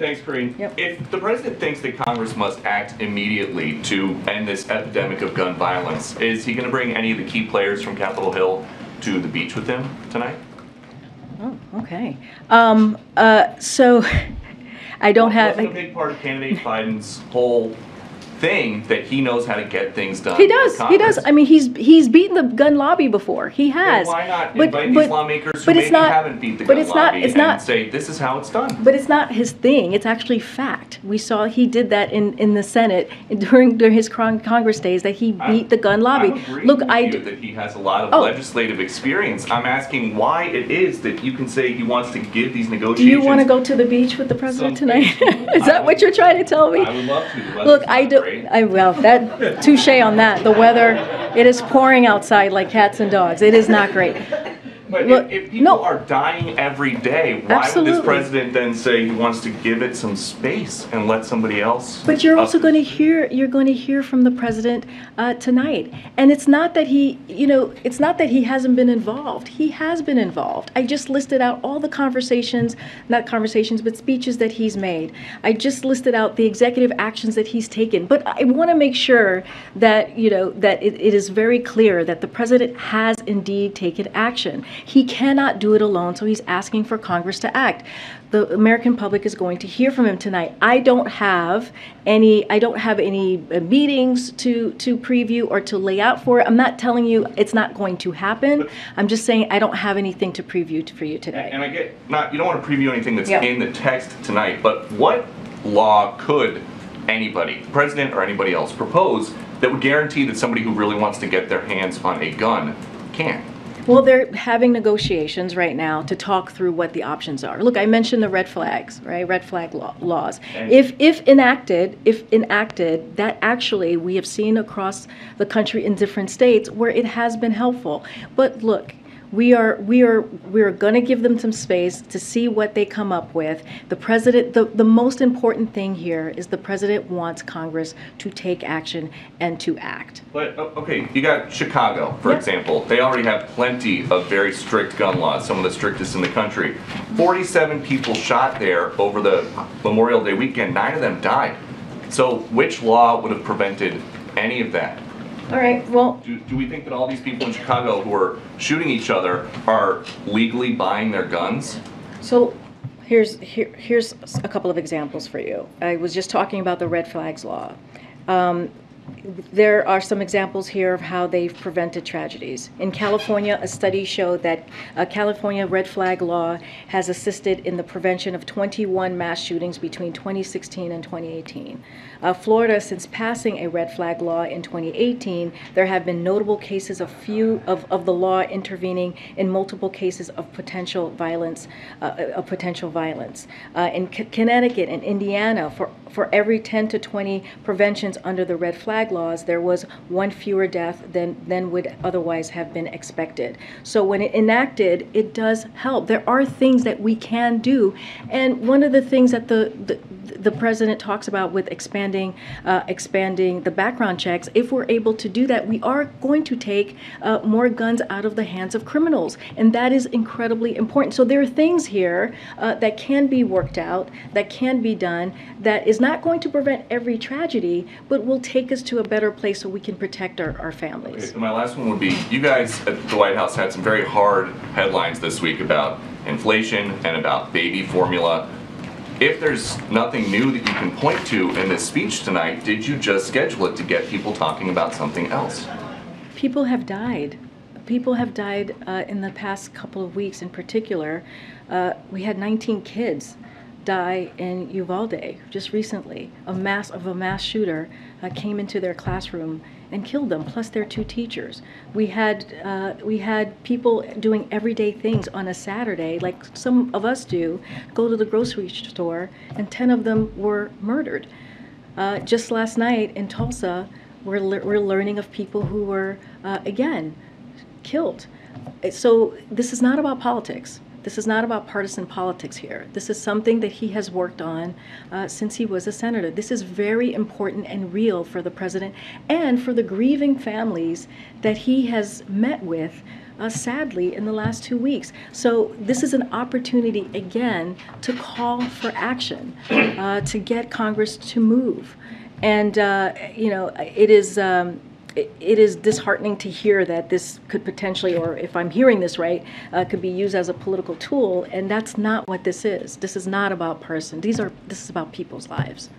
Thanks, Karine. Yep. If the president thinks that Congress must act immediately to end this epidemic of gun violence, is he going to bring any of the key players from Capitol Hill to the beach with him tonight? Oh, okay. So I don't have. Wasn't a big part of candidate Biden's whole thing that he knows how to get things done. He does. He does. I mean, he's beaten the gun lobby before. He has. Then why not invite these lawmakers who maybe haven't beat the gun lobby and say this is how it's done? But it's not his thing. It's actually fact. We saw he did that in the Senate during his Congress days, that he beat the gun lobby. Look, that he has a lot of legislative experience. I'm asking why it is that you can say he wants to give these negotiations. Do you want to go to the beach with the president tonight? Is that what you're trying to tell me? I would love to. Look, I do. Well, that touche on that. The weather, it is pouring outside like cats and dogs. It is not great. But look, if people are dying every day, why would this president then say he wants to give it some space and let somebody else? But you're also going to hear. You're going to hear from the president tonight, and it's not that he, it's not that he hasn't been involved. He has been involved. I just listed out all the conversations, not conversations, but speeches that he's made. I just listed out the executive actions that he's taken. But I want to make sure that that it is very clear that the president has indeed taken action. He cannot do it alone, so he's asking for Congress to act. The American public is going to hear from him tonight. I don't have any meetings to preview or to lay out for it. I'm not telling you it's not going to happen. I'm just saying I don't have anything to preview for you today. And I get, you don't want to preview anything that's in the text tonight, but what law could anybody, the president or anybody else, propose that would guarantee that somebody who really wants to get their hands on a gun can? Well, they're having negotiations right now to talk through what the options are. Look, I mentioned the red flags, right? Red flag laws. If enacted, that actually we have seen across the country in different states where it has been helpful. But look, we are going to give them some space to see what they come up with. The president, the most important thing here is the president wants Congress to take action and to act. But okay, you got Chicago, for example. They already have plenty of very strict gun laws, some of the strictest in the country. 47 people shot there over the Memorial Day weekend. 9 of them died. So which law would have prevented any of that? All right, well... Do we think that all these people in Chicago who are shooting each other are legally buying their guns? So here's a couple of examples for you. I was just talking about the red flags law. There are some examples here of how they've prevented tragedies. In California, a study showed that a California red flag law has assisted in the prevention of 21 mass shootings between 2016 and 2018. Florida, since passing a red flag law in 2018, there have been notable cases of the law intervening in multiple cases of potential violence. In Connecticut and Indiana, for every 10 to 20 preventions under the red flag laws, there was one fewer death than would otherwise have been expected. So when it enacted, it does help. There are things that we can do, and one of the things that the president talks about with expanding the background checks, if we're able to do that, we are going to take more guns out of the hands of criminals, and that is incredibly important. So there are things here that can be worked out, that can be done, that is not going to prevent every tragedy, but will take us to a better place so we can protect our families. Okay, so my last one would be, you guys at the White House had some very hard headlines this week about inflation and about baby formula. If there's nothing new that you can point to in this speech tonight, did you just schedule it to get people talking about something else? People have died. People have died in the past couple of weeks in particular. We had 19 kids die in Uvalde just recently. A mass shooter came into their classroom and killed them, plus their 2 teachers. We had people doing everyday things on a Saturday, like some of us do, go to the grocery store, and 10 of them were murdered. Just last night in Tulsa, we're learning of people who were, again, killed. So this is not about politics. This is not about partisan politics here. This is something that he has worked on since he was a senator. This is very important and real for the president and for the grieving families that he has met with, sadly, in the last 2 weeks. So this is an opportunity, again, to call for action, to get Congress to move. And, it is disheartening to hear that this could potentially, or if I'm hearing this right, could be used as a political tool, and that's not what this is. This is not about person. This is about people's lives.